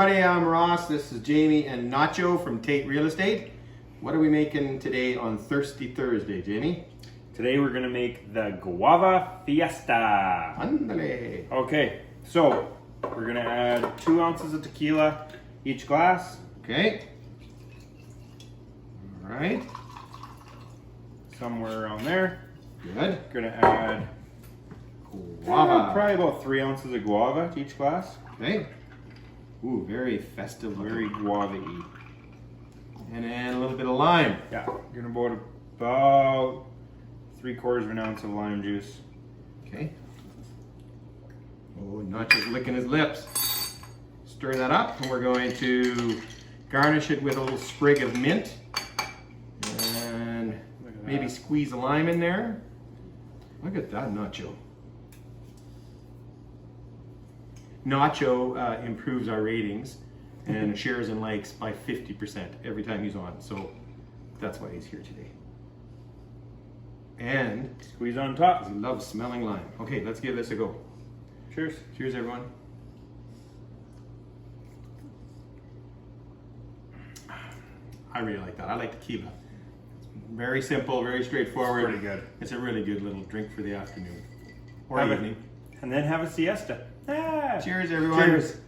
everybody, I'm Ross. This is Jamie and Nacho from Tait Real Estate. What are we making today on Thirsty Thursday, Jamie? Today we're gonna make the Guava Fiesta. Andale. Okay, so we're gonna add 2 ounces of tequila each glass. Okay. All right. Somewhere around there. Good. Gonna add Guava. probably about 3 ounces of guava to each glass. Okay. Ooh, very festive. Very guava-y. And then a little bit of lime. Yeah, you're gonna put about 3/4 of an ounce of lime juice. Okay. Oh, Nacho's licking his lips. Stir that up, and we're going to garnish it with a little sprig of mint. And maybe squeeze a lime in there. Look at that, Nacho. Nacho improves our ratings and shares and likes by 50% every time he's on. So that's why he's here today. And Squeeze on top. he loves smelling lime. Okay, let's give this a go. Cheers. Cheers, everyone. I really like that. I like tequila. Very simple, very straightforward. Pretty good. It's a really good little drink for the afternoon or Have evening. and then have a siesta. Ah. Cheers, everyone. Cheers.